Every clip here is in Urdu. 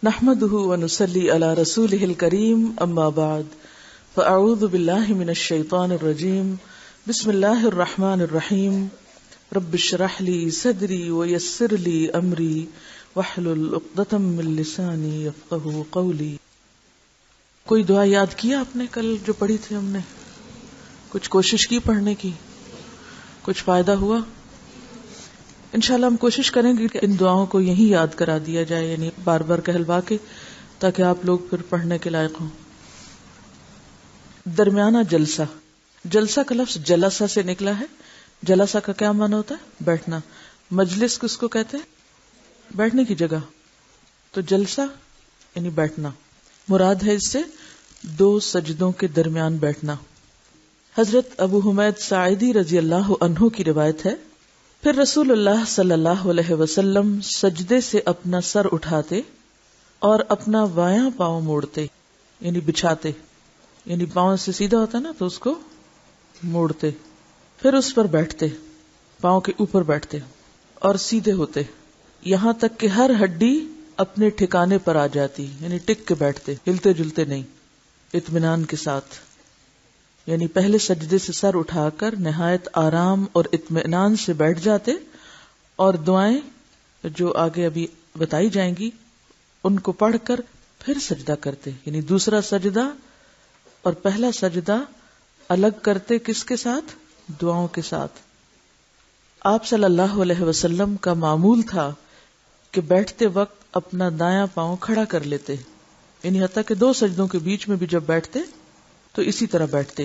نحمده ونصلي على رسوله الكريم اما بعد فاعوذ بالله من الشيطان الرجيم بسم الله الرحمن الرحيم رب اشرح لي صدري ويسر لي امري واحلل عقدة من لساني يفقهوا قولي. کوئی دعا یاد کیا آپ نے کل جو پڑھی تھی ہم نے؟ کچھ کوشش کی پڑھنے کی؟ کچھ فائدہ ہوا؟ انشاءاللہ ہم کوشش کریں گے کہ ان دعاؤں کو یہیں یاد کرا دیا جائے، یعنی بار بار کہلوا کے، تاکہ آپ لوگ پھر پڑھنے کے لائق ہوں. درمیانہ جلسہ، جلسہ کا لفظ جلسہ سے نکلا ہے. جلسہ کا کیا معنی ہوتا ہے؟ بیٹھنا. مجلس کس کو کہتے ہیں؟ بیٹھنے کی جگہ. تو جلسہ یعنی بیٹھنا. مراد ہے اس سے دو سجدوں کے درمیان بیٹھنا. حضرت ابو حمید ساعدی رضی اللہ عنہ کی روایت ہے، پھر رسول اللہ صلی اللہ علیہ وسلم سجدے سے اپنا سر اٹھاتے اور اپنا بایاں پاؤں موڑتے، یعنی بچھاتے، یعنی پاؤں سے سیدھا ہوتا نا تو اس کو موڑتے، پھر اس پر بیٹھتے، پاؤں کے اوپر بیٹھتے اور سیدھے ہوتے، یہاں تک کہ ہر ہڈی اپنے ٹھکانے پر آ جاتی، یعنی ٹک کے بیٹھتے، ہلتے جلتے نہیں، اطمینان کے ساتھ. یعنی پہلے سجدے سے سر اٹھا کر نہایت آرام اور اطمینان سے بیٹھ جاتے اور دعائیں جو آگے ابھی بتائی جائیں گی ان کو پڑھ کر پھر سجدہ کرتے. یعنی دوسرا سجدہ اور پہلا سجدہ الگ کرتے، کس کے ساتھ؟ دعاؤں کے ساتھ. آپ صلی اللہ علیہ وسلم کا معمول تھا کہ بیٹھتے وقت اپنا دایاں پاؤں کھڑا کر لیتے، یعنی حتیٰ کہ دو سجدوں کے بیچ میں بھی جب بیٹھتے تو اسی طرح بیٹھتے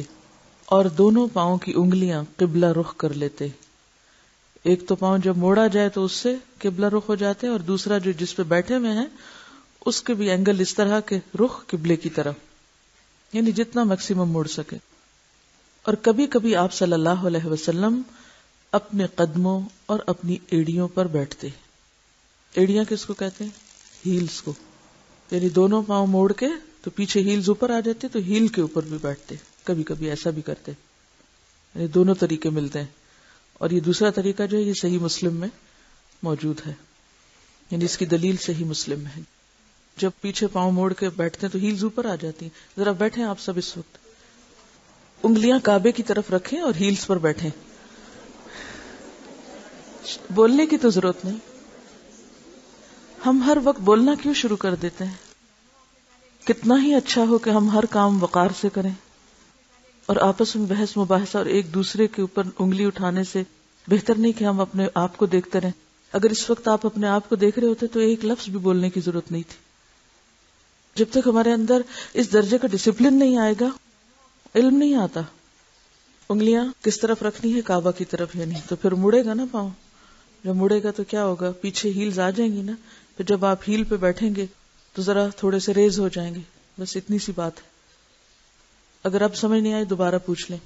اور دونوں پاؤں کی انگلیاں قبلہ رخ کر لیتے. ایک تو پاؤں جب موڑا جائے تو اس سے قبلہ رخ ہو جاتے اور دوسرا جو جس پہ بیٹھے ہوئے ہیں اس کے بھی اینگل اس طرح کے رخ قبلے کی طرف، یعنی جتنا میکسیمم موڑ سکے. اور کبھی کبھی آپ صلی اللہ علیہ وسلم اپنے قدموں اور اپنی ایڑیوں پر بیٹھتے. ایڑیاں کس کو کہتے ہیں؟ ہیلز کو. یعنی دونوں پاؤں موڑ کے تو پیچھے ہیلز اوپر آ جاتے تو ہیل کے اوپر بھی بیٹھتے. کبھی کبھی ایسا بھی کرتے. یعنی دونوں طریقے ملتے ہیں. اور یہ دوسرا طریقہ جو ہے یہ صحیح مسلم میں موجود ہے، یعنی اس کی دلیل صحیح مسلم میں ہے. جب پیچھے پاؤں موڑ کے بیٹھتے ہیں تو ہیلز اوپر آ جاتی ہیں. ذرا بیٹھیں آپ سب اس وقت، انگلیاں کعبے کی طرف رکھیں اور ہیلز پر بیٹھیں. بولنے کی تو ضرورت نہیں. ہم ہر وقت بولنا کیوں شروع کر دیتے ہیں؟ کتنا ہی اچھا ہو کہ ہم ہر کام وقار سے کریں اور آپس میں بحث مباحثہ اور ایک دوسرے کے اوپر انگلی اٹھانے سے بہتر نہیں کہ ہم اپنے آپ کو دیکھتے رہیں. اگر اس وقت آپ اپنے آپ کو دیکھ رہے ہوتے تو ایک لفظ بھی بولنے کی ضرورت نہیں تھی. جب تک ہمارے اندر اس درجے کا ڈسپلن نہیں آئے گا، علم نہیں آتا. انگلیاں کس طرف رکھنی ہے؟ کعبہ کی طرف. یعنی تو پھر مڑے گا نا پاؤں. جب مڑے گا تو کیا ہوگا؟ پیچھے ہیلز آ جائیں گی نا. پھر جب آپ ہیل پہ بیٹھیں گے تو ذرا تھوڑے سے ریز ہو جائیں گے. بس اتنی سی بات ہے. اگر اب سمجھ نہیں آئی دوبارہ پوچھ لیں.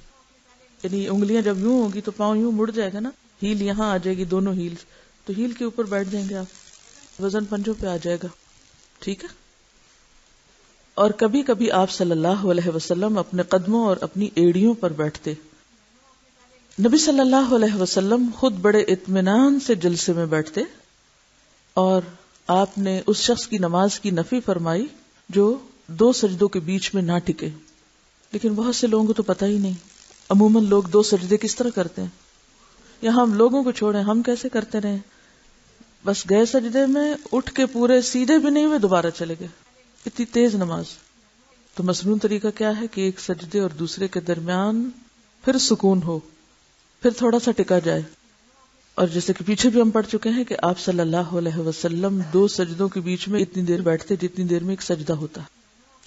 یعنی انگلیاں جب یوں ہوگی تو پاؤں یوں مڑ جائے گا نا، ہیل یہاں آ جائے گی، دونوں ہیلز، تو ہیل کے اوپر بیٹھ جائیں گے آپ، وزن پنجوں پہ آ جائے گا. ٹھیک ہے. اور کبھی کبھی آپ صلی اللہ علیہ وسلم اپنے قدموں اور اپنی ایڑیوں پر بیٹھتے. نبی صلی اللہ علیہ وسلم خود بڑے اطمینان سے جلسے میں بیٹھتے اور آپ نے اس شخص کی نماز کی نفی فرمائی جو دو سجدوں کے بیچ میں نہ ٹکے. لیکن بہت سے لوگوں کو تو پتہ ہی نہیں. عموماً لوگ دو سجدے کس طرح کرتے ہیں؟ یہاں ہم لوگوں کو چھوڑیں، ہم کیسے کرتے رہے؟ بس گئے سجدے میں، اٹھ کے پورے سیدھے بھی نہیں ہوئے دوبارہ چلے گئے. اتنی تیز نماز. تو مسنون طریقہ کیا ہے کہ ایک سجدے اور دوسرے کے درمیان پھر سکون ہو، پھر تھوڑا سا ٹکا جائے. اور جیسے کہ پیچھے بھی ہم پڑھ چکے ہیں کہ آپ صلی اللہ علیہ وسلم دو سجدوں کے بیچ میں اتنی دیر بیٹھتے جتنی دیر میں ایک سجدہ ہوتا.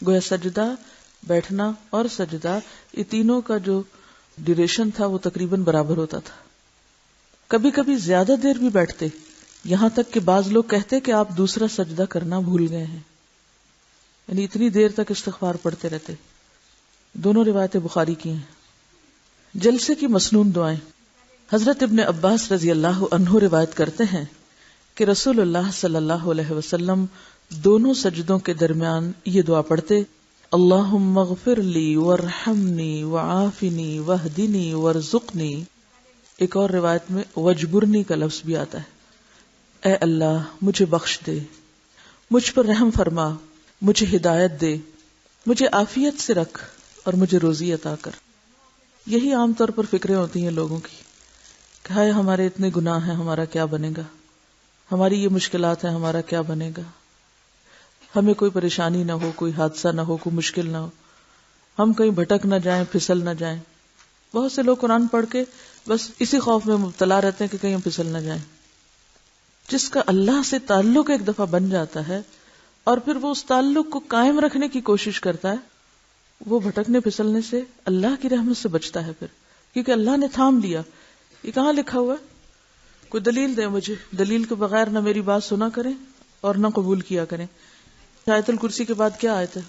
گویا سجدہ، بیٹھنا اور سجدہ، یہ تینوں کا جو ڈیوریشن تھا وہ تقریباً برابر ہوتا تھا. کبھی کبھی زیادہ دیر بھی بیٹھتے، یہاں تک کہ بعض لوگ کہتے کہ آپ دوسرا سجدہ کرنا بھول گئے ہیں. یعنی اتنی دیر تک استغفار پڑھتے رہتے. دونوں روایتیں بخاری کی ہیں. جلسے کی مسنون دعائیں. حضرت ابن عباس رضی اللہ عنہ روایت کرتے ہیں کہ رسول اللہ صلی اللہ علیہ وسلم دونوں سجدوں کے درمیان یہ دعا پڑھتے: اللہم اغفر لی وارحمنی وعافنی واہدنی وارزقنی. ایک اور روایت میں وجبرنی کا لفظ بھی آتا ہے، اے اللہ مجھے بخش دے، مجھ پر رحم فرما، مجھے ہدایت دے، مجھے عافیت سے رکھ اور مجھے روزی عطا کر۔ یہی عام طور پر فکریں ہوتی ہیں لوگوں کی کہ ہائے ہمارے اتنے گناہ ہیں، ہمارا کیا بنے گا، ہماری یہ مشکلات ہیں، ہمارا کیا بنے گا، ہمیں کوئی پریشانی نہ ہو، کوئی حادثہ نہ ہو، کوئی مشکل نہ ہو، ہم کہیں بھٹک نہ جائیں، پھسل نہ جائیں۔ بہت سے لوگ قرآن پڑھ کے بس اسی خوف میں مبتلا رہتے ہیں کہ کہیں ہم پھسل نہ جائیں۔ جس کا اللہ سے تعلق ایک دفعہ بن جاتا ہے اور پھر وہ اس تعلق کو قائم رکھنے کی کوشش کرتا ہے، وہ بھٹکنے پھسلنے سے اللہ کی رحمت سے بچتا ہے پھر، کیونکہ اللہ نے تھام لیا۔ یہ کہاں لکھا ہوا ہے؟ کوئی دلیل دے مجھے، دلیل کے بغیر نہ میری بات سنا کریں اور نہ قبول کیا کریں۔ آیت الکرسی کے بعد کیا آیت ہے؟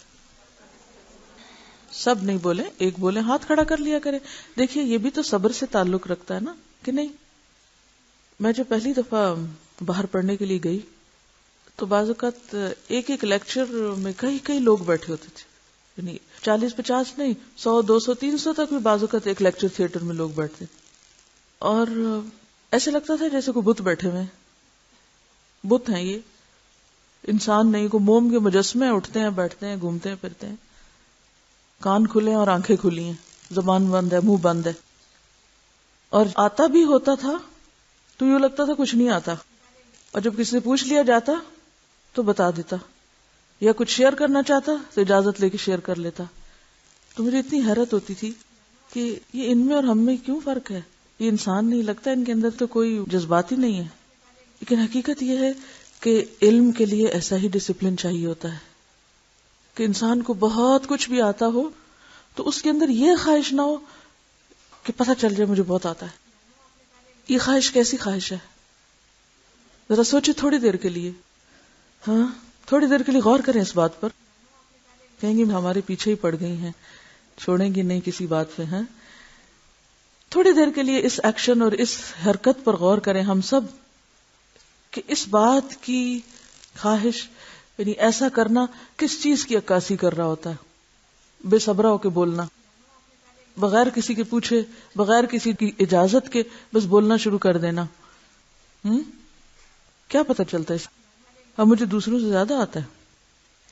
سب نہیں بولے، ایک بولے، ہاتھ کھڑا کر لیا کرے۔ دیکھیے یہ بھی تو صبر سے تعلق رکھتا ہے نا، کہ نہیں؟ میں جب پہلی دفعہ باہر پڑھنے کے لیے گئی تو بعض اوقات ایک ایک لیکچر میں کئی لوگ بیٹھے ہوتے تھے، یعنی 40-50 نہیں، 100-200 300 تک بھی بعض اوقات ایک لیکچر تھیٹر میں لوگ بیٹھتے، اور ایسے لگتا تھا جیسے کوئی بت بیٹھے ہوئے ہیں۔ بت ہیں یہ، انسان نہیں، کوئی موم کے مجسمے اٹھتے ہیں، بیٹھتے ہیں، گھومتے ہیں، پھرتے ہیں، کان کھلے ہیں اور آنکھیں کھلی ہیں، زبان بند ہے، منہ بند ہے، اور آتا بھی ہوتا تھا تو یوں لگتا تھا کچھ نہیں آتا، اور جب کسی سے پوچھ لیا جاتا تو بتا دیتا، یا کچھ شیئر کرنا چاہتا تو اجازت لے کے شیئر کر لیتا۔ تو مجھے اتنی حیرت ہوتی تھی کہ یہ ان میں اور ہم میں کیوں فرق ہے؟ یہ انسان نہیں لگتا ان کے اندر تو کوئی جذبات ہی نہیں ہے، لیکن حقیقت یہ ہے کہ علم کے لیے ایسا ہی ڈسپلن چاہیے ہوتا ہے کہ انسان کو بہت کچھ بھی آتا ہو تو اس کے اندر یہ خواہش نہ ہو کہ پتہ چل جائے مجھے بہت آتا ہے۔ یہ خواہش کیسی خواہش ہے؟ ذرا سوچے تھوڑی دیر کے لیے، ہاں تھوڑی دیر کے لیے غور کریں اس بات پر۔ کہیں گے ہمارے پیچھے ہی پڑ گئی ہیں، چھوڑیں گی نہیں کسی بات پہ، ہیں؟ تھوڑی دیر کے لیے اس ایکشن اور اس حرکت پر غور کریں ہم سب، کہ اس بات کی خواہش، یعنی ایسا کرنا کس چیز کی عکاسی کر رہا ہوتا ہے؟ بے صبرا ہو کے بولنا، بغیر کسی کے پوچھے، بغیر کسی کی اجازت کے بس بولنا شروع کر دینا۔ کیا پتہ چلتا ہے؟ اب مجھے دوسروں سے زیادہ آتا ہے،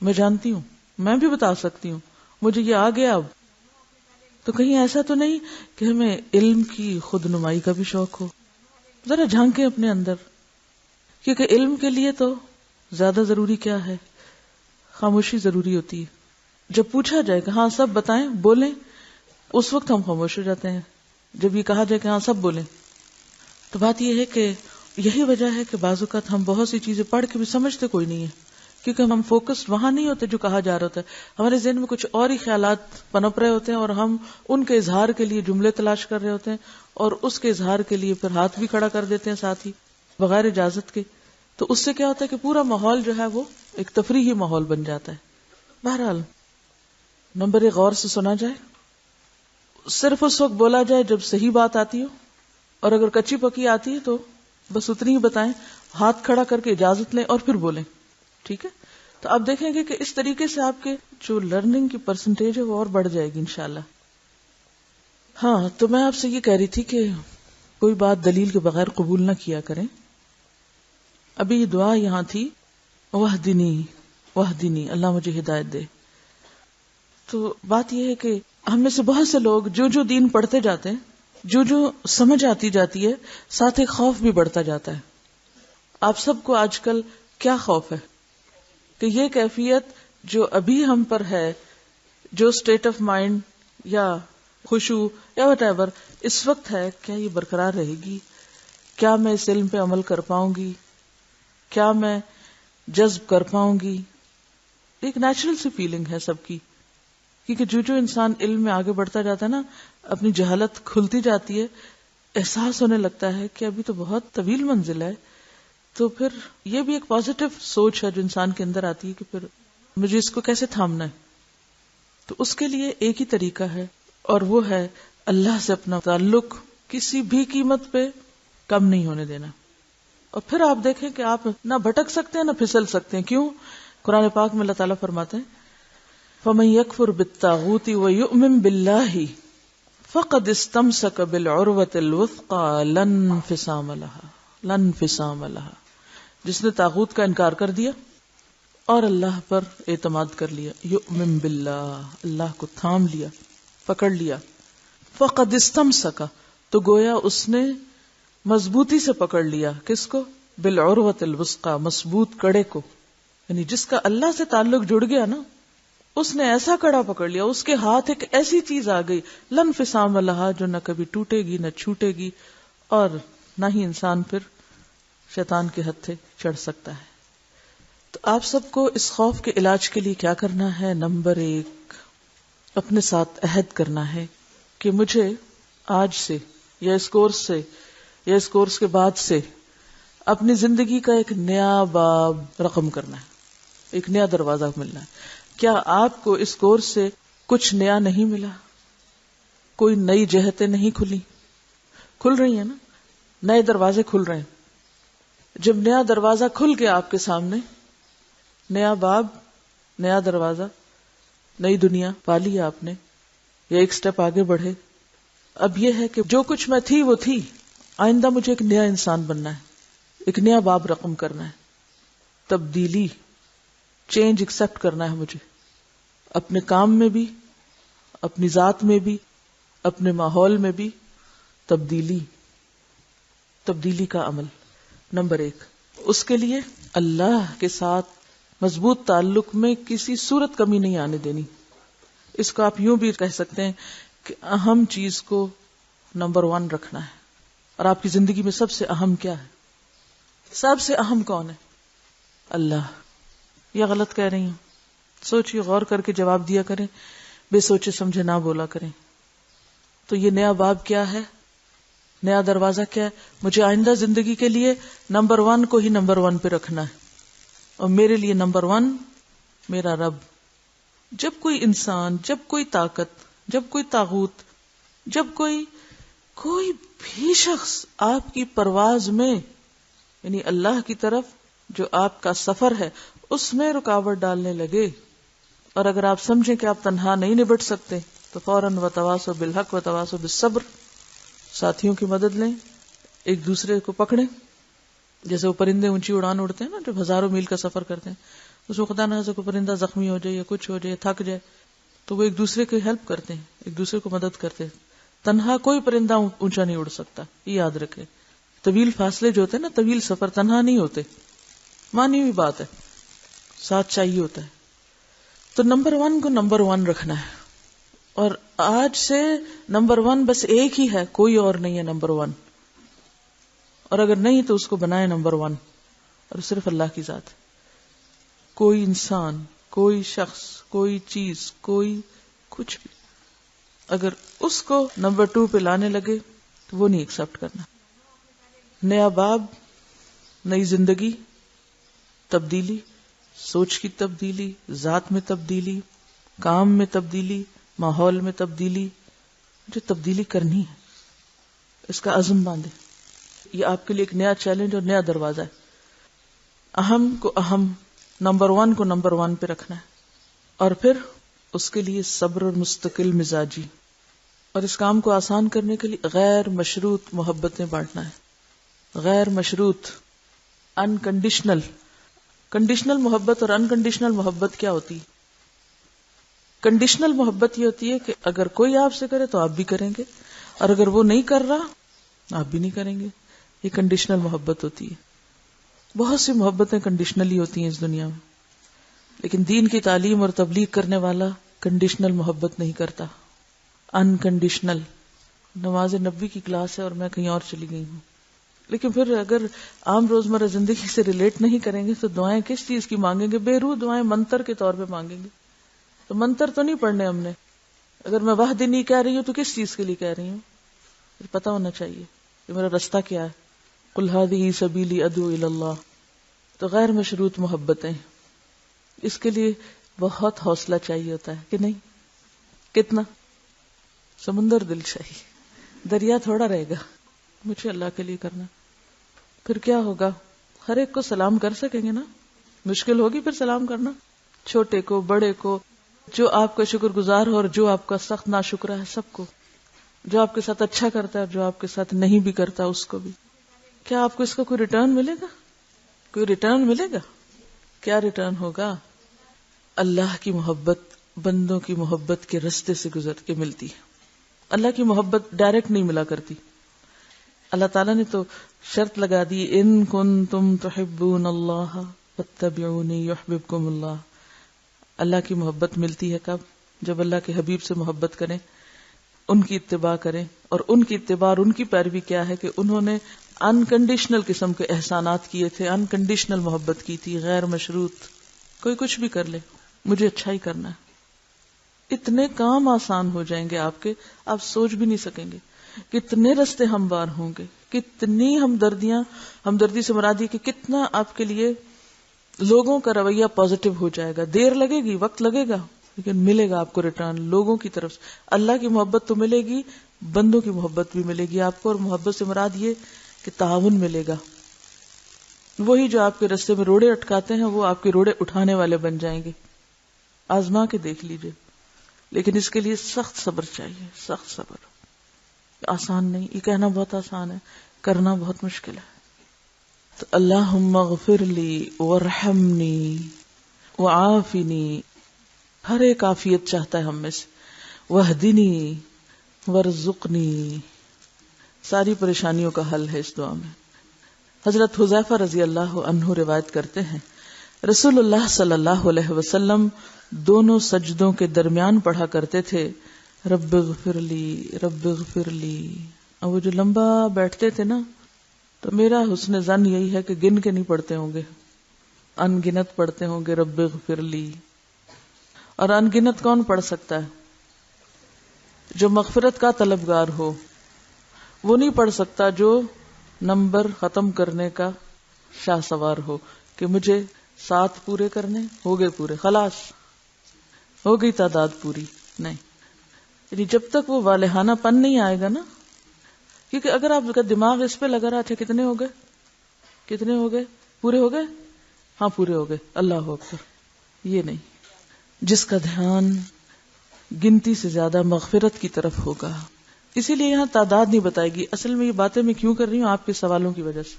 میں جانتی ہوں، میں بھی بتا سکتی ہوں، مجھے یہ آ گیا۔ اب تو کہیں ایسا تو نہیں کہ ہمیں علم کی خود نمائی کا بھی شوق ہو؟ ذرا جھانکیں اپنے اندر، کیونکہ علم کے لیے تو زیادہ ضروری کیا ہے؟ خاموشی ضروری ہوتی ہے۔ جب پوچھا جائے کہ ہاں سب بتائیں، بولیں، اس وقت ہم خاموش ہو جاتے ہیں۔ جب یہ کہا جائے کہ ہاں سب بولیں، تو بات یہ ہے کہ یہی وجہ ہے کہ بعض اوقات ہم بہت سی چیزیں پڑھ کے بھی سمجھتے کوئی نہیں ہے، کیونکہ ہم فوکس وہاں نہیں ہوتے جو کہا جا رہا ہوتا ہے، ہمارے ذہن میں کچھ اور ہی خیالات پنپ رہے ہوتے ہیں اور ہم ان کے اظہار کے لیے جملے تلاش کر رہے ہوتے ہیں، اور اس کے اظہار کے لیے پھر ہاتھ بھی کھڑا کر دیتے ہیں ساتھ ہی بغیر اجازت کے۔ تو اس سے کیا ہوتا ہے کہ پورا ماحول جو ہے وہ ایک تفریحی ماحول بن جاتا ہے۔ بہرحال نمبر 1 غور سے سنا جائے، صرف اس وقت بولا جائے جب صحیح بات آتی ہو، اور اگر کچی پکی آتی ہے تو بس اتنی ہی بتائیں، ہاتھ کھڑا کر کے اجازت لیں اور پھر بولیں، ٹھیک ہے؟ تو آپ دیکھیں گے کہ اس طریقے سے آپ کے جو لرننگ کی پرسنٹیج ہے وہ اور بڑھ جائے گی انشاءاللہ۔ ہاں تو میں آپ سے یہ کہہ رہی تھی کہ کوئی بات دلیل کے بغیر قبول نہ کیا کریں۔ ابھی دعا یہاں تھی، وحدنی وحدنی، اللہ مجھے ہدایت دے۔ تو بات یہ ہے کہ ہم میں سے بہت سے لوگ جو دین پڑھتے جاتے ہیں، جو سمجھ آتی جاتی ہے، ساتھ ایک خوف بھی بڑھتا جاتا ہے۔ آپ سب کو آج کل کیا خوف ہے کہ یہ کیفیت جو ابھی ہم پر ہے، جو اسٹیٹ آف مائنڈ یا خشوع یا وٹ ایور اس وقت ہے، کیا یہ برقرار رہے گی؟ کیا میں اس علم پہ عمل کر پاؤں گی؟ کیا میں جذب کر پاؤں گی؟ ایک نیچرل سی فیلنگ ہے سب کی، کیونکہ جو انسان علم میں آگے بڑھتا جاتا ہے نا، اپنی جہالت کھلتی جاتی ہے، احساس ہونے لگتا ہے کہ ابھی تو بہت طویل منزل ہے، تو پھر یہ بھی ایک پازیٹیو سوچ ہے جو انسان کے اندر آتی ہے کہ پھر مجھے اس کو کیسے تھامنا ہے۔ تو اس کے لیے ایک ہی طریقہ ہے، اور وہ ہے اللہ سے اپنا تعلق کسی بھی قیمت پہ کم نہیں ہونے دینا۔ اور پھر آپ دیکھیں کہ آپ نہ بھٹک سکتے ہیں نہ پھسل سکتے ہیں۔ کیوں؟ قرآن پاک میں اللہ تعالیٰ فرماتے ہیں فَمَن يَكْفُرْ بِالطَّاغُوتِ وَيُؤْمِن بِاللَّهِ فَقَدِ اسْتَمْسَكَ بِالْعُرْوَةِ الْوُثْقَى لَا انفصام لَهَا۔ جس نے طاغوت کا انکار کر دیا اور اللہ پر اعتماد کر لیا. یؤمن باللہ، اللہ کو تھام لیا، پکڑ لیا. فقد استمسک، تو گویا اس نے مضبوطی سے پکڑ لیا. کس کو؟ بالعروۃ الوثقی، مضبوط کڑے کو. یعنی جس کا اللہ سے تعلق جڑ گیا نا، اس نے ایسا کڑا پکڑ لیا، اس کے ہاتھ ایک ایسی چیز آ گئی لن انفصام لہا، جو نہ کبھی ٹوٹے گی نہ چھوٹے گی، اور نہ ہی انسان پھر شیطان کے ہتھے چڑھ سکتا ہے. تو آپ سب کو اس خوف کے علاج کے لیے کیا کرنا ہے؟ نمبر 1، اپنے ساتھ عہد کرنا ہے کہ مجھے آج سے یا اس کورس سے یا اس کورس کے بعد سے اپنی زندگی کا ایک نیا باب رقم کرنا ہے، ایک نیا دروازہ ملنا ہے. کیا آپ کو اس کورس سے کچھ نیا نہیں ملا؟ کوئی نئی جہتیں نہیں کھل رہی ہیں نا، نئے دروازے کھل رہے ہیں. جب نیا دروازہ کھل گیا آپ کے سامنے، نیا باب، نیا دروازہ، نئی دنیا پا لی آپ نے، یا ایک سٹیپ آگے بڑھے. اب یہ ہے کہ جو کچھ میں تھی وہ تھی، آئندہ مجھے ایک نیا انسان بننا ہے، ایک نیا باب رقم کرنا ہے. تبدیلی، چینج ایکسپٹ کرنا ہے مجھے، اپنے کام میں بھی، اپنی ذات میں بھی، اپنے ماحول میں بھی. تبدیلی کا عمل نمبر 1. اس کے لیے اللہ کے ساتھ مضبوط تعلق میں کسی صورت کمی نہیں آنے دینی. اس کو آپ یوں بھی کہہ سکتے ہیں کہ اہم چیز کو نمبر 1 رکھنا ہے. اور آپ کی زندگی میں سب سے اہم کیا ہے؟ سب سے اہم کون ہے؟ اللہ. یا غلط کہہ رہی ہوں؟ سوچیے، غور کر کے جواب دیا کریں، بے سوچے سمجھے نہ بولا کریں. تو یہ نیا باب کیا ہے؟ نیا دروازہ کیا ہے؟ مجھے آئندہ زندگی کے لیے نمبر 1 کو ہی نمبر 1 پہ رکھنا ہے. اور میرے لیے نمبر 1 میرا رب. جب کوئی انسان، جب کوئی طاقت، جب کوئی طاغوت، جب کوئی بھی شخص آپ کی پرواز میں، یعنی اللہ کی طرف جو آپ کا سفر ہے اس میں رکاوٹ ڈالنے لگے، اور اگر آپ سمجھیں کہ آپ تنہا نہیں نبٹ سکتے تو فوراً وتواصوا بالحق وتواصوا بالصبر، ساتھیوں کی مدد لیں، ایک دوسرے کو پکڑیں. جیسے وہ پرندے اونچی اڑان اڑتے ہیں نا، جو ہزاروں میل کا سفر کرتے ہیں، اس میں خدا نہ کوئی پرندہ زخمی ہو جائے یا کچھ ہو جائے، تھک جائے، تو وہ ایک دوسرے کی ہیلپ کرتے ہیں، ایک دوسرے کو مدد کرتے ہیں. تنہا کوئی پرندہ اونچا نہیں اڑ سکتا، یہ یاد رکھے. طویل فاصلے جو ہوتے ہیں نا، طویل سفر، تنہا نہیں ہوتے، مانی ہوئی بات ہے، ساتھ چاہیے ہوتا ہے. تو نمبر 1 کو نمبر 1 رکھنا ہے. اور آج سے نمبر 1 بس ایک ہی ہے، کوئی اور نہیں ہے نمبر 1. اور اگر نہیں تو اس کو بنائے نمبر 1، اور صرف اللہ کی ذات. کوئی انسان، کوئی شخص، کوئی چیز، کوئی کچھ بھی اگر اس کو نمبر 2 پہ لانے لگے تو وہ نہیں ایکسپٹ کرنا. نیا باب، نئی زندگی، تبدیلی، سوچ کی تبدیلی، ذات میں تبدیلی، کام میں تبدیلی، ماحول میں تبدیلی. جو تبدیلی کرنی ہے اس کا عزم باندھے. یہ آپ کے لیے ایک نیا چیلنج اور نیا دروازہ ہے. اہم کو اہم، نمبر 1 کو نمبر 1 پہ رکھنا ہے. اور پھر اس کے لیے صبر اور مستقل مزاجی. اور اس کام کو آسان کرنے کے لیے غیر مشروط محبتیں بانٹنا ہے. غیر مشروط، انکنڈیشنل. کنڈیشنل محبت اور انکنڈیشنل محبت کیا ہوتی ہے؟ کنڈیشنل محبت یہ ہوتی ہے کہ اگر کوئی آپ سے کرے تو آپ بھی کریں گے، اور اگر وہ نہیں کر رہا آپ بھی نہیں کریں گے. یہ کنڈیشنل محبت ہوتی ہے. بہت سی محبتیں کنڈیشنلی ہوتی ہیں اس دنیا میں، لیکن دین کی تعلیم اور تبلیغ کرنے والا کنڈیشنل محبت نہیں کرتا، انکنڈیشنل. نماز نبی کی کلاس ہے اور میں کہیں اور چلی گئی ہوں، لیکن پھر اگر عام روزمرہ زندگی سے ریلیٹ نہیں کریں گے تو دعائیں کس چیز کی مانگیں گے؟ بے روح دعائیں منتر کے طور پہ مانگیں گے. تو منتر تو نہیں پڑھنے ہم نے. اگر میں وحدنی کہہ رہی ہوں تو کس چیز کے لیے کہہ رہی ہوں؟ پتہ ہونا چاہیے کہ میرا رستہ کیا ہے. قل هذه سبیلی ادعو الی اللہ. تو غیر مشروط محبتیں، اس کے لیے بہت حوصلہ چاہیے ہوتا ہے کہ نہیں؟ کتنا؟ سمندر دل چاہیے، دریا تھوڑا رہے گا. مجھے اللہ کے لیے کرنا. پھر کیا ہوگا؟ ہر ایک کو سلام کر سکیں گے نا؟ مشکل ہوگی پھر سلام کرنا، چھوٹے کو، بڑے کو، جو آپ کا شکر گزار ہو اور جو آپ کا سخت ناشکرا ہے، سب کو. جو آپ کے ساتھ اچھا کرتا ہے اور جو آپ کے ساتھ نہیں بھی کرتا اس کو بھی. کیا آپ کو اس کا کوئی ریٹرن ملے گا؟ کوئی ریٹرن ملے گا؟ کیا ریٹرن ہوگا؟ اللہ کی محبت بندوں کی محبت کے رستے سے گزر کے ملتی ہے. اللہ کی محبت ڈائریکٹ نہیں ملا کرتی. اللہ تعالیٰ نے تو شرط لگا دی، ان کنتم تحبون اللہ فاتبعونی یحببکم اللہ. اللہ کی محبت ملتی ہے کب؟ جب اللہ کے حبیب سے محبت کریں، ان کی اتباع کریں. اور ان کی اتباع اور ان کی پیروی کیا ہے کہ انہوں نے انکنڈیشنل قسم کے احسانات کیے تھے، انکنڈیشنل محبت کی تھی، غیر مشروط. کوئی کچھ بھی کر لے، مجھے اچھا ہی کرنا ہے. اتنے کام آسان ہو جائیں گے آپ کے، آپ سوچ بھی نہیں سکیں گے. کتنے رستے ہموار ہوں گے، کتنی ہمدردی سے مراد یہ کہ کتنا آپ کے لیے لوگوں کا رویہ پازیٹو ہو جائے گا. دیر لگے گی، وقت لگے گا، لیکن ملے گا آپ کو ریٹرن لوگوں کی طرف سے. اللہ کی محبت تو ملے گی، بندوں کی محبت بھی ملے گی آپ کو. اور محبت سے مراد یہ کہ تعاون ملے گا. وہی جو آپ کے رستے میں روڑے اٹکاتے ہیں وہ آپ کے روڑے اٹھانے والے بن جائیں گے. آزما کے دیکھ لیجئے. لیکن اس کے لیے سخت صبر چاہیے، سخت صبر. آسان نہیں، یہ کہنا بہت آسان ہے، کرنا بہت مشکل ہے. تو اللہم اغفر لی وارحمنی وعافنی، ہر ایک عافیت چاہتا ہے ہم میں سے. واہدنی وارزقنی، ساری پریشانیوں کا حل ہے اس دعا میں. حضرت حذیفہ رضی اللہ عنہ روایت کرتے ہیں رسول اللہ صلی اللہ علیہ وسلم دونوں سجدوں کے درمیان پڑھا کرتے تھے رب اغفر لی رب اغفر لی. اور وہ جو لمبا بیٹھتے تھے نا، تو میرا حسن ظن یہی ہے کہ گن کے نہیں پڑھتے ہوں گے، ان گنت پڑھتے ہوں گے رب اغفر لی. اور ان گنت کون پڑھ سکتا ہے؟ جو مغفرت کا طلبگار ہو. وہ نہیں پڑھ سکتا جو نمبر ختم کرنے کا شاہ سوار ہو کہ مجھے 7 پورے کرنے، ہو گئے پورے، خلاص ہو گئی تعداد پوری. نہیں، یعنی جب تک وہ والہانہ پن نہیں آئے گا نا، کیونکہ اگر آپ کا دماغ اس پہ لگا رہا تھا کتنے ہو گئے پورے ہو گئے، ہاں پورے ہو گئے، اللہ اکبر، یہ نہیں. جس کا دھیان گنتی سے زیادہ مغفرت کی طرف ہوگا. اسی لیے یہاں تعداد نہیں بتائے گی. اصل میں یہ باتیں میں کیوں کر رہی ہوں؟ آپ کے سوالوں کی وجہ سے.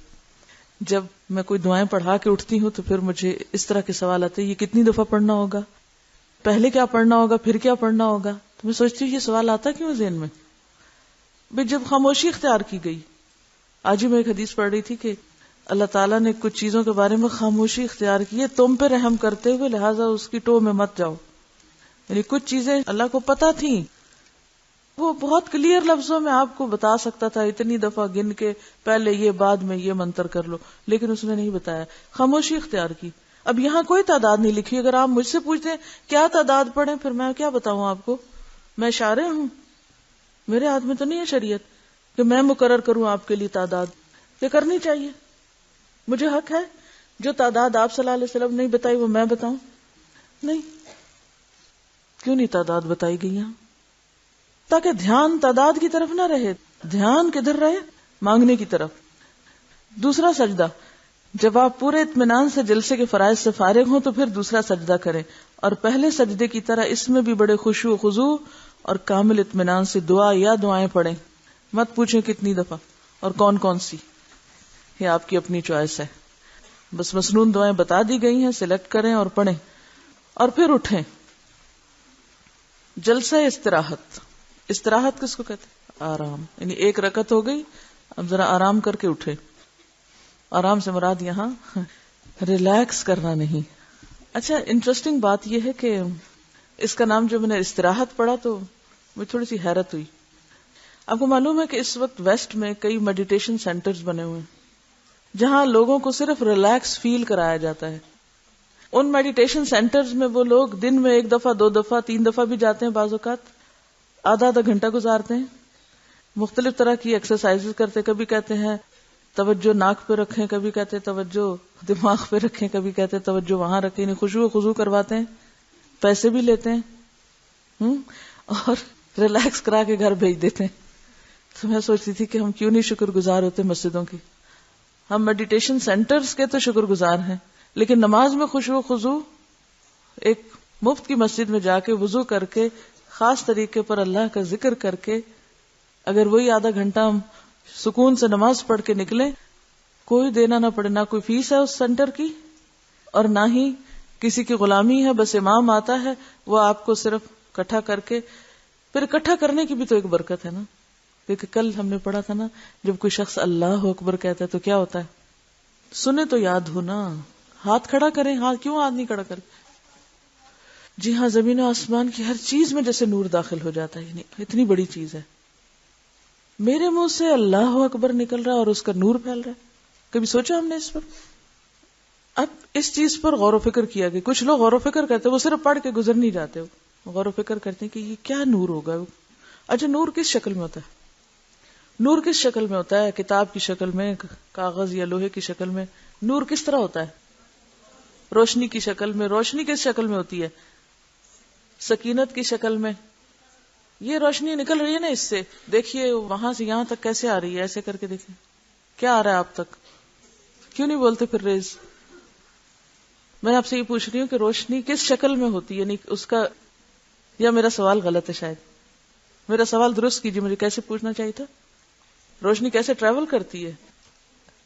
جب میں کوئی دعائیں پڑھا کے اٹھتی ہوں تو پھر مجھے اس طرح کے سوال آتے ہیں، یہ کتنی دفعہ پڑھنا ہوگا، پہلے کیا پڑھنا ہوگا، پھر کیا پڑھنا ہوگا. تو میں سوچتی ہوں یہ سوال آتا کیوں ذہن میں؟ بھئی جب خاموشی اختیار کی گئی. آج ہی میں ایک حدیث پڑھ رہی تھی کہ اللہ تعالیٰ نے کچھ چیزوں کے بارے میں خاموشی اختیار کی ہے تم پہ رحم کرتے ہوئے، لہٰذا اس کی ٹو میں مت جاؤ. یعنی کچھ چیزیں اللہ کو پتہ تھیں، وہ بہت کلیئر لفظوں میں آپ کو بتا سکتا تھا اتنی دفعہ گن کے پہلے یہ بعد میں یہ منتر کر لو، لیکن اس نے نہیں بتایا، خاموشی اختیار کی. اب یہاں کوئی تعداد نہیں لکھی. اگر آپ مجھ سے پوچھتے ہیں کیا تعداد پڑھیں، پھر میں کیا بتاؤں آپ کو؟ میں شارع ہوں، میرے ہاتھ میں تو نہیں ہے شریعت کہ میں مقرر کروں آپ کے لیے تعداد. یہ کرنی چاہیے، مجھے حق ہے. جو تعداد آپ صلی اللہ علیہ وسلم نے بتائی وہ میں بتاؤں؟ نہیں. کیوں نہیں تعداد بتائی گئی یہاں؟ تاکہ دھیان تعداد کی طرف نہ رہے، دھیان کدھر رہے؟ مانگنے کی طرف. دوسرا سجدہ، جب آپ پورے اطمینان سے جلسے کے فرائض سے فارغ ہوں تو پھر دوسرا سجدہ کریں، اور پہلے سجدے کی طرح اس میں بھی بڑے خشوع و خضوع اور کامل اطمینان سے دعا یا دعائیں پڑھیں. مت پوچھیں کتنی دفعہ اور کون کون سی، یہ آپ کی اپنی چوائس ہے. بس مسنون دعائیں بتا دی گئی ہیں، سلیکٹ کریں اور پڑھیں، اور پھر اٹھیں. جلسہ استراحت کس کو کہتے ہیں؟ آرام. یعنی ایک رکعت ہو گئی، اب ذرا آرام کر کے اٹھے. آرام سے مراد یہاں ریلیکس کرنا نہیں. اچھا، انٹرسٹنگ بات یہ ہے کہ اس کا نام جو میں نے استراحت پڑھا تو مجھے تھوڑی سی حیرت ہوئی. آپ کو معلوم ہے کہ اس وقت ویسٹ میں کئی میڈیٹیشن سینٹرز بنے ہوئے ہیں جہاں لوگوں کو صرف ریلیکس فیل کرایا جاتا ہے. ان میڈیٹیشن سینٹرز میں وہ لوگ دن میں 1 دفعہ 2 دفعہ 3 دفعہ بھی جاتے ہیں، بعض اوقات آدھا گھنٹہ گزارتے ہیں، مختلف طرح کی ایکسرسائز کرتے. کبھی کہتے ہیں توجہ ناک پہ رکھیں، کبھی کہتے ہیں توجہ دماغ پہ رکھیں، کبھی کہتے ہیں توجہ وہاں رکھیں. یعنی خشوع و خضوع کرواتے ہیں، پیسے بھی لیتے ہیں اور ریلیکس کرا کے گھر بھیج دیتے ہیں. تو میں سوچتی تھی کہ ہم کیوں نہیں شکر گزار ہوتے مسجدوں کی. ہم میڈیٹیشن سینٹرز کے تو شکر گزار ہیں، لیکن نماز میں خشوع و خضوع، ایک مفت کی مسجد میں جا کے وضو کر کے خاص طریقے پر اللہ کا ذکر کر کے اگر وہی آدھا گھنٹہ ہم سکون سے نماز پڑھ کے نکلیں، کوئی دینا نہ پڑے، نہ کوئی فیس ہے اس سینٹر کی، اور نہ ہی کسی کی غلامی ہے. بس امام آتا ہے وہ آپ کو صرف اکٹھا کر کے، پھر اکٹھا کرنے کی بھی تو ایک برکت ہے نا. کیونکہ کل ہم نے پڑھا تھا نا، جب کوئی شخص اللہ اکبر کہتا ہے تو کیا ہوتا ہے؟ سنے تو یاد ہو نا، ہاتھ کھڑا کریں. ہاتھ کیوں ہاتھ نہیں کھڑا کریں؟ جی ہاں، زمین و آسمان کی ہر چیز میں جیسے نور داخل ہو جاتا ہے. یعنی اتنی بڑی چیز ہے. میرے منہ سے اللہ اکبر نکل رہا ہے اور اس کا نور پھیل رہا ہے. کبھی سوچا ہم نے اس پر؟ اب اس چیز پر غور و فکر کیا گیا. کچھ لوگ غور و فکر کرتے وہ صرف پڑھ کے گزر نہیں جاتے، وہ غور و فکر کرتے کہ یہ کیا نور ہوگا. اچھا، نور کس شکل میں ہوتا ہے؟ نور کس شکل میں ہوتا ہے؟ کتاب کی شکل میں، کاغذ یا لوہے کی شکل میں. نور کس طرح ہوتا ہے؟ روشنی کی شکل میں. روشنی کس شکل میں ہوتی ہے؟ سکینت کی شکل میں. یہ روشنی نکل رہی ہے نا اس سے، دیکھیے وہاں سے یہاں تک کیسے آ رہی ہے، ایسے کر کے دیکھیں کیا آ رہا ہے آپ تک. کیوں نہیں بولتے پھر ریز؟ میں آپ سے یہ پوچھ رہی ہوں کہ روشنی کس شکل میں ہوتی ہے، یعنی اس کا، یا میرا سوال غلط ہے شاید؟ میرا سوال درست کیجیے، مجھے کیسے پوچھنا چاہیے تھا؟ روشنی کیسے ٹریول کرتی ہے؟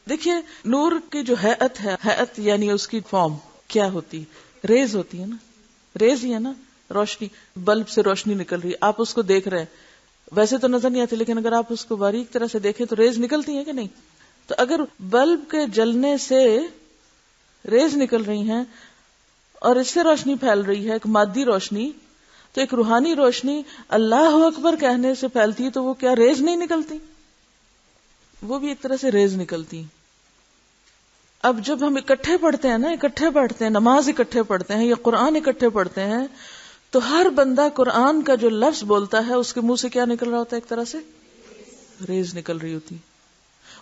دیکھیے نور کی جو ہیئت ہے، ہیئت یعنی اس کی فارم کیا ہوتی ہے؟ ریز ہوتی ہے نا، ریز ہی ہے نا. روشنی، بلب سے روشنی نکل رہی ہے، آپ اس کو دیکھ رہے ہیں، ویسے تو نظر نہیں آتی لیکن اگر آپ اس کو باریک طرح سے دیکھیں تو ریز نکلتی ہیں کہ نہیں؟ تو اگر بلب کے جلنے سے ریز نکل رہی ہیں اور اس سے روشنی پھیل رہی ہے، ایک مادی روشنی، تو ایک روحانی روشنی اللہ اکبر کہنے سے پھیلتی ہے، تو وہ کیا ریز نہیں نکلتی؟ وہ بھی ایک طرح سے ریز نکلتی. اب جب ہم اکٹھے پڑھتے ہیں نا، اکٹھے پڑھتے ہیں، نماز اکٹھے پڑھتے ہیں یا قرآن اکٹھے پڑھتے ہیں، تو ہر بندہ قرآن کا جو لفظ بولتا ہے اس کے منہ سے کیا نکل رہا ہوتا ہے؟ ایک طرح سے ریز نکل رہی ہوتی.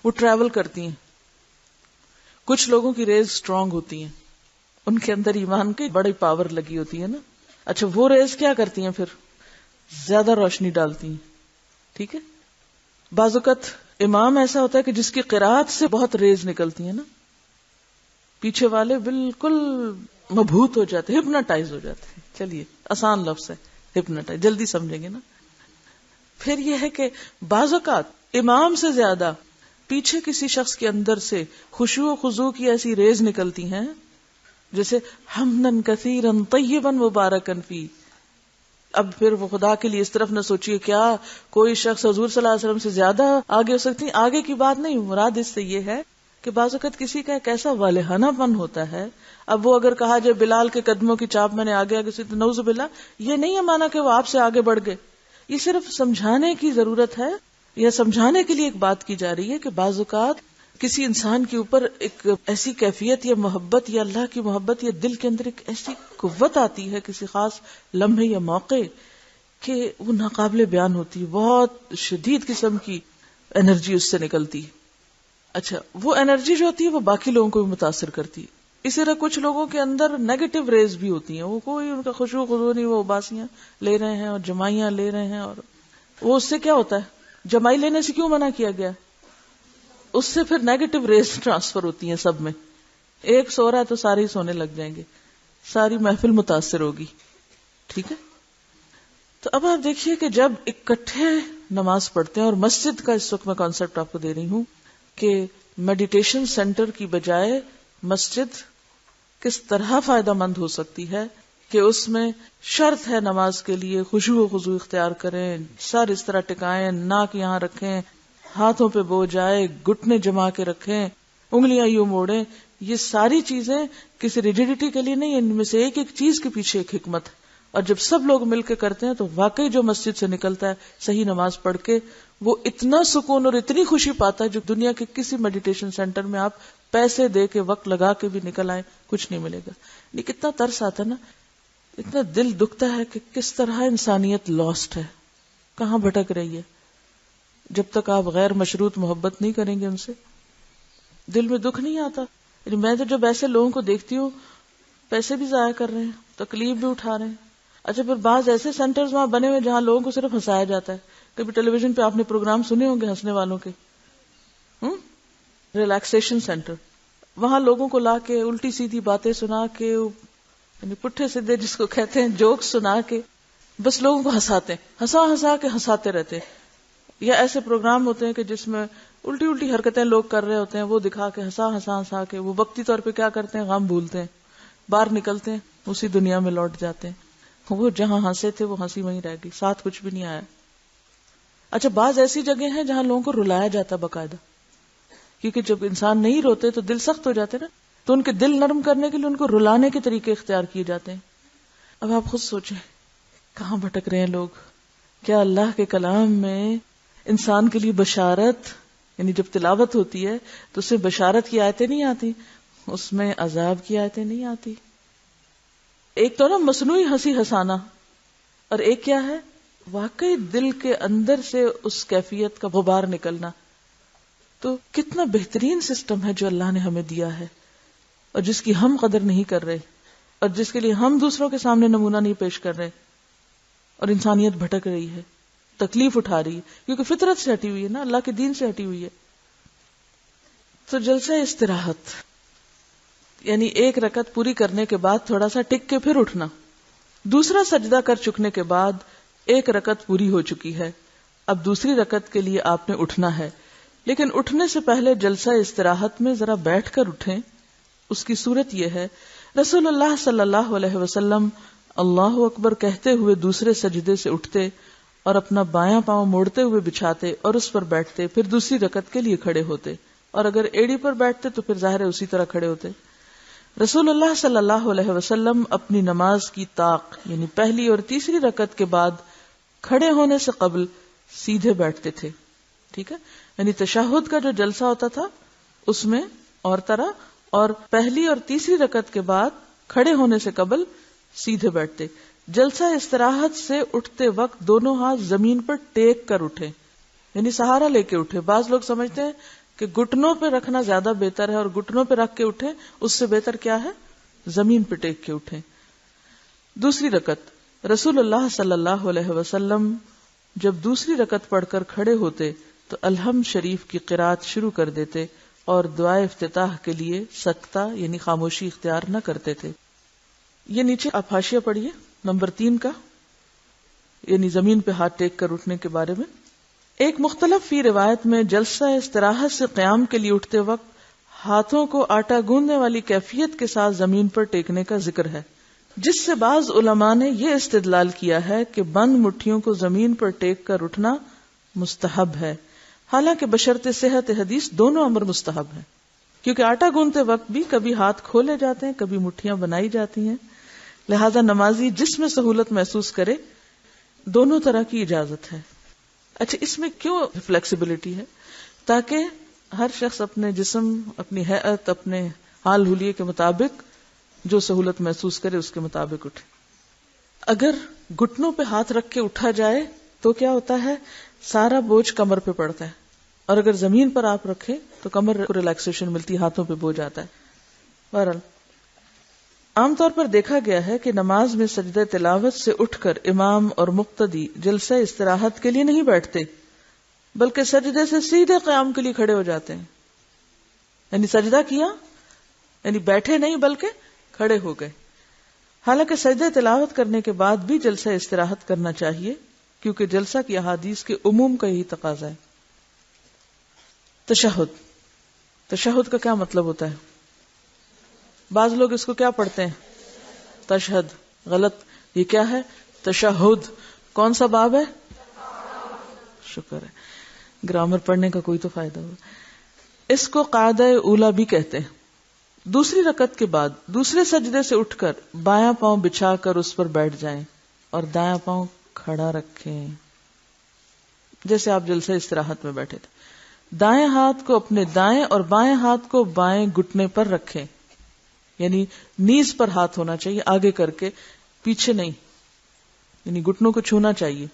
وہ ٹریول کرتی ہیں. کچھ لوگوں کی ریز سٹرونگ ہوتی ہیں، ان کے اندر ایمان کی بڑی پاور لگی ہوتی ہے نا. اچھا، وہ ریز کیا کرتی ہیں؟ پھر زیادہ روشنی ڈالتی ہیں. ٹھیک ہے. بعض اوقات امام ایسا ہوتا ہے کہ جس کی قرات سے بہت ریز نکلتی ہیں نا، پیچھے والے بالکل مبہوت ہو جاتے، ہپناٹائز ہو جاتے ہیں. چلیے آسان لفظ ہے ہپناٹائز، جلدی سمجھیں گے نا. پھر یہ ہے کہ بعض اوقات امام سے زیادہ پیچھے کسی شخص کے اندر سے خشوع و خضوع کی ایسی ریز نکلتی ہیں، جیسے حمدن کثیرن طیبن مبارکن فی. اب پھر وہ خدا کے لیے اس طرف نہ سوچیے کیا کوئی شخص حضور صلی اللہ علیہ وسلم سے زیادہ آگے ہو سکتی. آگے کی بات نہیں، مراد اس سے یہ ہے کہ بعض اوقات کسی کا ایک ایسا والہانہ پن ہوتا ہے. اب وہ اگر کہا جائے بلال کے قدموں کی چاپ میں نے آگے آگے سے، نعوذ باللہ، یہ نہیں ہے مانا کہ وہ آپ سے آگے بڑھ گئے. یہ صرف سمجھانے کی ضرورت ہے، یا سمجھانے کے لیے ایک بات کی جا رہی ہے کہ بعض اوقات کسی انسان کے اوپر ایک ایسی کیفیت یا محبت یا اللہ کی محبت یا دل کے اندر ایک ایسی قوت آتی ہے کسی خاص لمحے یا موقع کہ وہ ناقابل بیان ہوتی ہے. بہت شدید قسم کی انرجی اس سے نکلتی. اچھا، وہ انرجی جو ہوتی ہے وہ باقی لوگوں کو بھی متاثر کرتی. اسی طرح کچھ لوگوں کے اندر نیگیٹو ریز بھی ہوتی ہیں، وہ کوئی ان کا خشوع خضوع نہیں، وہ اباسیاں لے رہے ہیں اور جمائیاں لے رہے ہیں، اور وہ اس سے کیا ہوتا ہے؟ جمائی لینے سے کیوں منع کیا گیا؟ اس سے پھر نیگیٹو ریز ٹرانسفر ہوتی ہیں سب میں. ایک سو رہا ہے تو سارے ہی سونے لگ جائیں گے، ساری محفل متاثر ہوگی. ٹھیک ہے. تو اب آپ دیکھیے کہ جب اکٹھے نماز پڑھتے ہیں، اور مسجد کا اس وقت میں کانسیپٹ آپ کو دے رہی ہوں کہ میڈیٹیشن سینٹر کی بجائے مسجد کس طرح فائدہ مند ہو سکتی ہے کہ اس میں شرط ہے نماز کے لیے خشوع و خضوع اختیار کریں، سر اس طرح ٹکائیں، ناک یہاں رکھیں، ہاتھوں پہ بوجھ آئے، گھٹنے جما کے رکھیں، انگلیاں یوں موڑیں. یہ ساری چیزیں کسی ریجیڈیٹی کے لیے نہیں، ان میں سے ایک ایک چیز کے پیچھے ایک حکمت ہے. اور جب سب لوگ مل کے کرتے ہیں تو واقعی جو مسجد سے نکلتا ہے صحیح نماز پڑھ کے، وہ اتنا سکون اور اتنی خوشی پاتا ہے جو دنیا کے کسی میڈیٹیشن سینٹر میں آپ پیسے دے کے وقت لگا کے بھی نکل آئیں کچھ نہیں ملے گا. یہ کتنا ترس آتا ہے نا، اتنا دل دکھتا ہے کہ کس طرح انسانیت لاسٹ ہے، کہاں بھٹک رہی ہے. جب تک آپ غیر مشروط محبت نہیں کریں گے ان سے، دل میں دکھ نہیں آتا. یعنی میں تو جب ایسے لوگوں کو دیکھتی ہوں، پیسے بھی ضائع کر رہے ہیں، تکلیف بھی اٹھا رہے ہیں. اچھا، پھر بعض ایسے سینٹرز وہاں بنے ہوئے جہاں لوگوں کو صرف ہنسایا جاتا ہے. کبھی ٹیلی ویژن پہ آپ نے پروگرام سنے ہوں گے ہنسنے والوں کے، ریلیکسیشن سینٹر. وہاں لوگوں کو لا کے الٹی سیدھی باتیں سنا کے، یعنی پٹھے سیدھے جس کو کہتے ہیں جوک سنا کے، بس لوگوں کو ہنساتے ہیں، ہنسا کے ہنساتے رہتے ہیں. یا ایسے پروگرام ہوتے ہیں کہ جس میں الٹی حرکتیں لوگ کر رہے ہوتے ہیں، وہ دکھا کے ہنسا کے وہ وقتی طور پہ کیا کرتے ہیں، غم بھولتے ہیں. باہر نکلتے ہیں اسی دنیا میں لوٹ جاتے ہیں. وہ جہاں ہنسے تھے وہ ہنسی وہیں رہ گئی, ساتھ کچھ بھی نہیں آیا. اچھا, بعض ایسی جگہ ہیں جہاں لوگوں کو رلایا جاتا باقاعدہ, کیونکہ جب انسان نہیں روتے تو دل سخت ہو جاتے نا, تو ان کے دل نرم کرنے کے لیے ان کو رلانے کے طریقے اختیار کیے جاتے ہیں. اب آپ خود سوچیں کہاں بھٹک رہے ہیں لوگ. کیا اللہ کے کلام میں انسان کے لیے بشارت, یعنی جب تلاوت ہوتی ہے تو اس میں بشارت کی آیتیں نہیں آتی, اس میں عذاب کی آیتیں نہیں آتی. ایک تو نا مصنوعی ہنسی ہنسانا, اور ایک کیا ہے واقعی دل کے اندر سے اس کیفیت کا غبار نکلنا. تو کتنا بہترین سسٹم ہے جو اللہ نے ہمیں دیا ہے, اور جس کی ہم قدر نہیں کر رہے, اور جس کے لیے ہم دوسروں کے سامنے نمونہ نہیں پیش کر رہے, اور انسانیت بھٹک رہی ہے, تکلیف اٹھا رہی ہے, کیونکہ فطرت سے ہٹی ہوئی ہے نا, اللہ کے دین سے ہٹی ہوئی ہے. تو جلسہ استراحت یعنی ایک رکعت پوری کرنے کے بعد تھوڑا سا ٹک کے پھر اٹھنا. دوسرا سجدہ کر چکنے کے بعد ایک رکعت پوری ہو چکی ہے, اب دوسری رکعت کے لیے آپ نے اٹھنا ہے, لیکن اٹھنے سے پہلے جلسہ استراحت میں ذرا بیٹھ کر اٹھیں. اس کی صورت یہ ہے, رسول اللہ صلی اللہ علیہ وسلم اللہ اکبر کہتے ہوئے دوسرے سجدے سے اٹھتے اور اپنا بایاں پاؤں موڑتے ہوئے بچھاتے اور اس پر بیٹھتے, پھر دوسری رکعت کے لیے کھڑے ہوتے, اور اگر ایڑی پر بیٹھتے تو پھر ظاہر ہے اسی طرح کھڑے ہوتے. رسول اللہ صلی اللہ علیہ وسلم اپنی نماز کی طاق یعنی پہلی اور تیسری رکعت کے بعد کھڑے ہونے سے قبل سیدھے بیٹھتے تھے. ٹھیک ہے, یعنی تشہد کا جو جلسہ ہوتا تھا اس میں اور طرح, اور پہلی اور تیسری رکعت کے بعد کھڑے ہونے سے قبل سیدھے بیٹھتے. جلسہ استراحت سے اٹھتے وقت دونوں ہاتھ زمین پر ٹیک کر اٹھے, یعنی سہارا لے کے اٹھے. بعض لوگ سمجھتے ہیں کہ گھٹنوں پہ رکھنا زیادہ بہتر ہے, اور گھٹنوں پہ رکھ کے اٹھے اس سے بہتر کیا ہے زمین پہ ٹیک کے اٹھے. دوسری رکعت رسول اللہ صلی اللہ علیہ وسلم جب دوسری رکعت پڑھ کر کھڑے ہوتے تو الحمد شریف کی قرات شروع کر دیتے اور دعائے افتتاح کے لیے سکتہ یعنی خاموشی اختیار نہ کرتے تھے. یہ نیچے آپ حاشیہ پڑھیے نمبر 3 کا, یعنی زمین پہ ہاتھ ٹیک کر اٹھنے کے بارے میں. ایک مختلف فی روایت میں جلسہ استراحت سے قیام کے لیے اٹھتے وقت ہاتھوں کو آٹا گوندنے والی کیفیت کے ساتھ زمین پر ٹیکنے کا ذکر ہے, جس سے بعض علماء نے یہ استدلال کیا ہے کہ بند مٹھیوں کو زمین پر ٹیک کر اٹھنا مستحب ہے, حالانکہ بشرط صحت حدیث دونوں امر مستحب ہیں, کیونکہ آٹا گوندتے وقت بھی کبھی ہاتھ کھولے جاتے ہیں, کبھی مٹھیاں بنائی جاتی ہیں. لہذا نمازی جس میں سہولت محسوس کرے دونوں طرح کی اجازت ہے. اچھا, اس میں کیوں فلیکسیبلٹی ہے؟ تاکہ ہر شخص اپنے جسم, اپنی ہیئت, اپنے حال حلیے کے مطابق جو سہولت محسوس کرے اس کے مطابق اٹھے. اگر گھٹنوں پہ ہاتھ رکھ کے اٹھا جائے تو کیا ہوتا ہے, سارا بوجھ کمر پہ پڑتا ہے, اور اگر زمین پر آپ رکھیں تو کمر کو ریلیکسیشن ملتی, ہاتھوں پہ بوجھ آتا ہے. بہرحال عام طور پر دیکھا گیا ہے کہ نماز میں سجدہ تلاوت سے اٹھ کر امام اور مقتدی جلسہ استراحت کے لیے نہیں بیٹھتے, بلکہ سجدے سے سیدھے قیام کے لیے کھڑے ہو جاتے ہیں. یعنی سجدہ کیا, یعنی بیٹھے نہیں بلکہ کھڑے ہو گئے. حالانکہ سجدہ تلاوت کرنے کے بعد بھی جلسہ استراحت کرنا چاہیے, کیونکہ جلسہ کی احادیث کے عموم کا یہی تقاضا ہے. تشہد, تشہد کا کیا مطلب ہوتا ہے؟ بعض لوگ اس کو کیا پڑھتے ہیں تشہد, غلط. یہ کیا ہے تشہد؟ کون سا باب ہے؟ شکر ہے, گرامر پڑھنے کا کوئی تو فائدہ ہو. اس کو قاعدہ اولا بھی کہتے ہیں. دوسری رکعت کے بعد دوسرے سجدے سے اٹھ کر بایاں پاؤں بچھا کر اس پر بیٹھ جائیں اور دایاں پاؤں کھڑا رکھیں, جیسے آپ جلسہ استراحت میں بیٹھے تھے. دائیں ہاتھ کو اپنے دائیں اور بائیں ہاتھ کو بائیں گھٹنے پر رکھیں, یعنی نیز پر ہاتھ ہونا چاہیے, آگے کر کے, پیچھے نہیں, یعنی گھٹنوں کو چھونا چاہیے.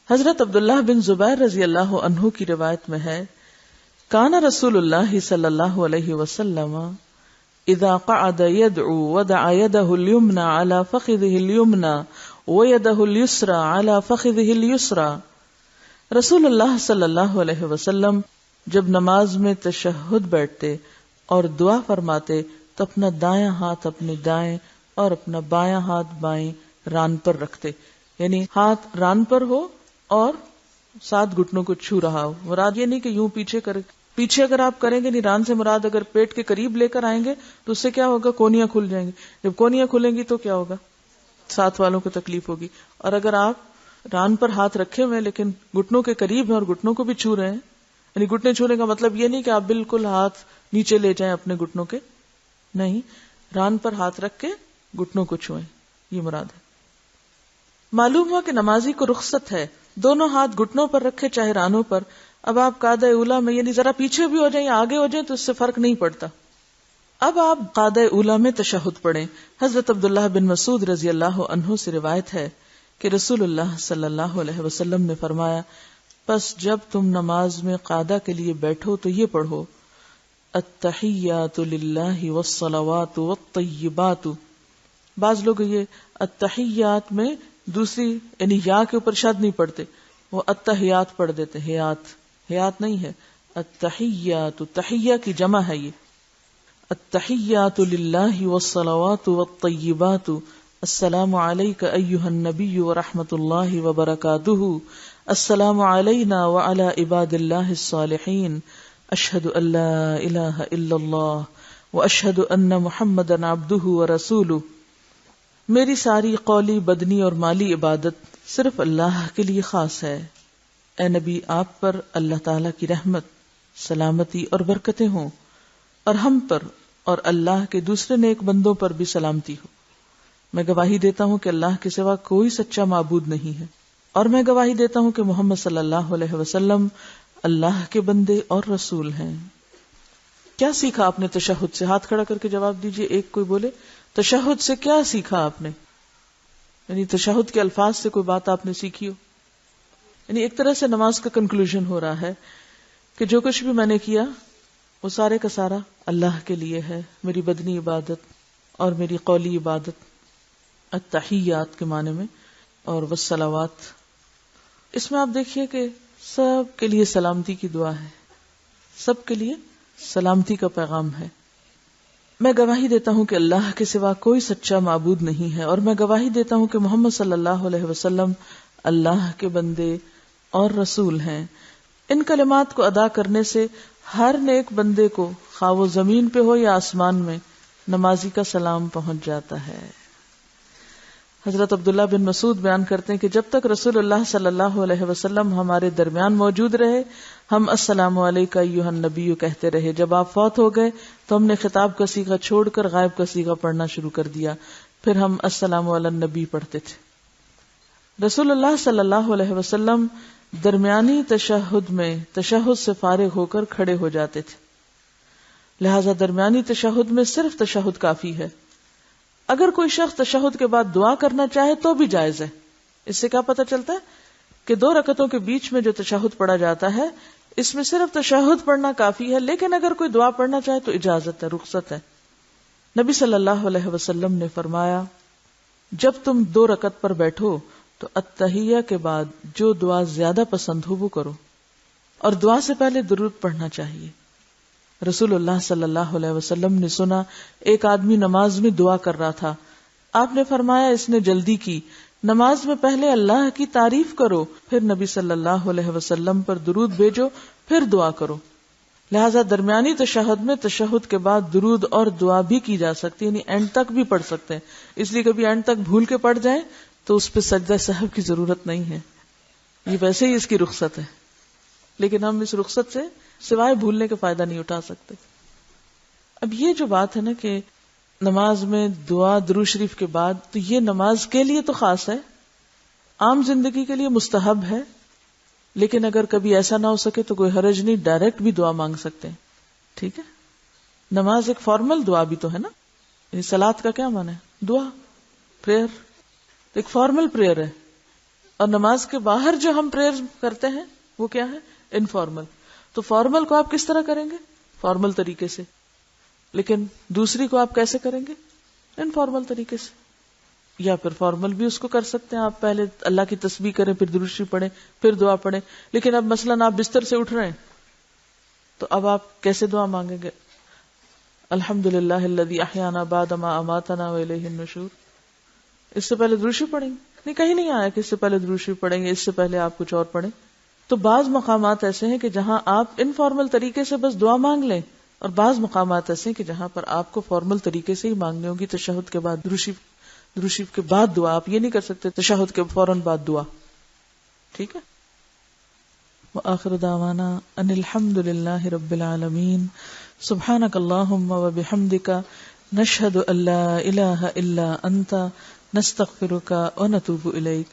حضرت عبداللہ بن زبیر رضی اللہ عنہ کی روایت میں ہے, کان رسول اللہ صلی اللہ علیہ وسلم اذا قعد يدعو وضع يده اليمنى على فخذه اليمنى ويده اليسرى على فخذه اليسرى. رسول اللہ صلی اللہ علیہ وسلم جب نماز میں تشہد بیٹھتے اور دعا فرماتے تو اپنا دایاں ہاتھ اپنے دائیں اور اپنا بایاں ہاتھ بائیں ران پر رکھتے, یعنی ہاتھ ران پر ہو اور ساتھ گھٹنوں کو چھو رہا ہو. مراد یہ نہیں کہ یوں پیچھے کر پیچھے اگر آپ کریں گے نہیں، ران سے مراد اگر پیٹ کے قریب لے کر آئیں گے تو اس سے کیا ہوگا، کونیاں کھل جائیں گی. جب کونیاں کھلیں گی تو کیا ہوگا، ساتھ والوں کو تکلیف ہوگی. اور اگر آپ ران پر ہاتھ رکھے ہوئے لیکن گھٹنوں کے قریب ہیں اور گھٹنوں کو بھی چھو رہے ہیں، یعنی گھٹنے چھونے کا مطلب یہ نہیں کہ آپ بالکل ہاتھ نیچے لے جائیں اپنے گھٹنوں کے، نہیں، ران پر ہاتھ رکھ کے گھٹنوں کو چھوئیں، یہ مراد ہے. معلوم ہوا کہ نمازی کو رخصت ہے دونوں ہاتھ گھٹنوں پر رکھے چاہے رانوں پر. اب آپ قاعدہ اولا میں یعنی ذرا پیچھے بھی ہو جائیں یا آگے ہو جائیں تو اس سے فرق نہیں پڑتا. اب آپ قاعدہ اولا میں تشہد پڑھیں. حضرت عبداللہ بن مسعود رضی اللہ عنہ سے روایت ہے کہ رسول اللہ صلی اللہ علیہ وسلم نے فرمایا، پس جب تم نماز میں قاعدہ کے لیے بیٹھو تو یہ پڑھو، التحیات للہ والصلوات والطیبات. بعض لوگ یہ التحیات میں دوسری یعنی یا کے اوپر شد نہیں پڑھتے، وہ التحیات پڑھ دیتے. حیات نہیں ہے، التحیات، تحیہ کی جمع ہے یہ. التحیات للہ والصلوات والطیبات، السلام علیک ایہا النبی ورحمۃ اللہ وبرکاتہ، السلام علینا وعلی عباد اللہ الصالحین، اشہد ان لا الہ الا اللہ واشہد ان محمدا عبدہ ورسولہ. میری ساری قولی، بدنی اور مالی عبادت صرف اللہ کے لیے خاص ہے. اے نبی، آپ پر اللہ تعالی کی رحمت، سلامتی اور برکتیں ہوں، اور ہم پر اور اللہ کے دوسرے نیک بندوں پر بھی سلامتی ہو. میں گواہی دیتا ہوں کہ اللہ کے سوا کوئی سچا معبود نہیں ہے، اور میں گواہی دیتا ہوں کہ محمد صلی اللہ علیہ وسلم اللہ کے بندے اور رسول ہیں. کیا سیکھا آپ نے تشہد سے؟ ہاتھ کھڑا کر کے جواب دیجئے. ایک کوئی بولے تشہد سے کیا سیکھا آپ نے؟ یعنی تشہد کے الفاظ سے کوئی بات آپ نے سیکھی ہو. یعنی ایک طرح سے نماز کا کنکلوژن ہو رہا ہے کہ جو کچھ بھی میں نے کیا وہ سارے کا سارا اللہ کے لیے ہے. میری بدنی عبادت اور میری قولی عبادت، التحیات کے معنی میں، اور والصلوات. اس میں آپ دیکھیے کہ سب کے لیے سلامتی کی دعا ہے، سب کے لیے سلامتی کا پیغام ہے. میں گواہی دیتا ہوں کہ اللہ کے سوا کوئی سچا معبود نہیں ہے، اور میں گواہی دیتا ہوں کہ محمد صلی اللہ علیہ وسلم اللہ کے بندے اور رسول ہیں. ان کلمات کو ادا کرنے سے ہر نیک بندے کو، خواہ وہ زمین پہ ہو یا آسمان میں، نمازی کا سلام پہنچ جاتا ہے. حضرت عبداللہ بن مسعود بیان کرتے ہیں کہ جب تک رسول اللہ صلی اللہ علیہ وسلم ہمارے درمیان موجود رہے، ہم السلام علیکہ ایھا النبی کہتے رہے. جب آپ فوت ہو گئے تو ہم نے خطاب کا صیغہ چھوڑ کر غائب کا صیغہ پڑھنا شروع کر دیا، پھر ہم السلام علی النبی پڑھتے تھے. رسول اللہ صلی اللہ علیہ وسلم درمیانی تشہد میں تشہد سے فارغ ہو کر کھڑے ہو جاتے تھے، لہذا درمیانی تشہد میں صرف تشہد کافی ہے. اگر کوئی شخص تشہد کے بعد دعا کرنا چاہے تو بھی جائز ہے. اس سے کیا پتہ چلتا ہے کہ 2 رکعتوں کے بیچ میں جو تشہد پڑھا جاتا ہے اس میں صرف تشہد پڑھنا کافی ہے، لیکن اگر کوئی دعا پڑھنا چاہے تو اجازت ہے، رخصت ہے. نبی صلی اللہ علیہ وسلم نے فرمایا، جب تم 2 رکعت پر بیٹھو تو التحیہ کے بعد جو دعا زیادہ پسند ہو وہ کرو، اور دعا سے پہلے درود پڑھنا چاہیے. رسول اللہ صلی اللہ علیہ وسلم نے سنا ایک آدمی نماز میں دعا کر رہا تھا. آپ نے فرمایا اس نے جلدی کی، نماز میں پہلے اللہ کی تعریف کرو، پھر نبی صلی اللہ علیہ وسلم پر درود بھیجو، پھر دعا کرو. لہذا درمیانی تشہد میں تشہد کے بعد درود اور دعا بھی کی جا سکتی ہے، یعنی اینڈ تک بھی پڑھ سکتے ہیں. اس لیے کبھی اینڈ تک بھول کے پڑھ جائیں تو اس پہ سجدہ سہو کی ضرورت نہیں ہے، یہ ویسے ہی اس کی رخصت ہے. لیکن ہم اس رخصت سے سوائے بھولنے کا فائدہ نہیں اٹھا سکتے. اب یہ جو بات ہے نا کہ نماز میں دعا درود شریف کے بعد، تو یہ نماز کے لیے تو خاص ہے، عام زندگی کے لیے مستحب ہے. لیکن اگر کبھی ایسا نہ ہو سکے تو کوئی حرج نہیں، ڈائریکٹ بھی دعا مانگ سکتے ہیں. ٹھیک ہے، نماز ایک فارمل دعا بھی تو ہے نا، یعنی صلاۃ کا کیا معنی ہے؟ دعا، پریئر، ایک فارمل پریئر ہے. اور نماز کے باہر جو ہم پریئر کرتے ہیں وہ کیا ہے؟ انفارمل. تو فارمل کو آپ کس طرح کریں گے؟ فارمل طریقے سے. لیکن دوسری کو آپ کیسے کریں گے؟ انفارمل طریقے سے. یا پھر فارمل بھی اس کو کر سکتے ہیں، آپ پہلے اللہ کی تسبیح کریں، پھر درود شریف پڑھیں، پھر دعا پڑھیں. لیکن اب مثلاً آپ بستر سے اٹھ رہے ہیں تو اب آپ کیسے دعا مانگیں گے؟ الحمدللہ الذی احیانا بعد ما اماتنا والیہ النشور. اس سے پہلے درود شریف پڑھیں گے؟ نہیں، کہیں نہیں آیا کہ اس سے پہلے درود شریف پڑھیں گے، اس سے پہلے آپ کچھ اور پڑھیں. تو بعض مقامات ایسے ہیں کہ جہاں آپ انفارمل طریقے سے بس دعا مانگ لیں، اور بعض مقامات ایسے ہیں کہ جہاں پر آپ کو فارمل طریقے سے ہی مانگنی ہوگی، تشہد کے بعد درود شریف کے بعد دعا. آپ یہ نہیں کر سکتے تشہد کے فوراً بعد دعا. ٹھیک ہے. وآخر دعوانا ان الحمد للہ رب العالمین. سبحانک اللہم وبحمدک نشہد ان لا الہ الا انت نستغفرک ونتوب الیک.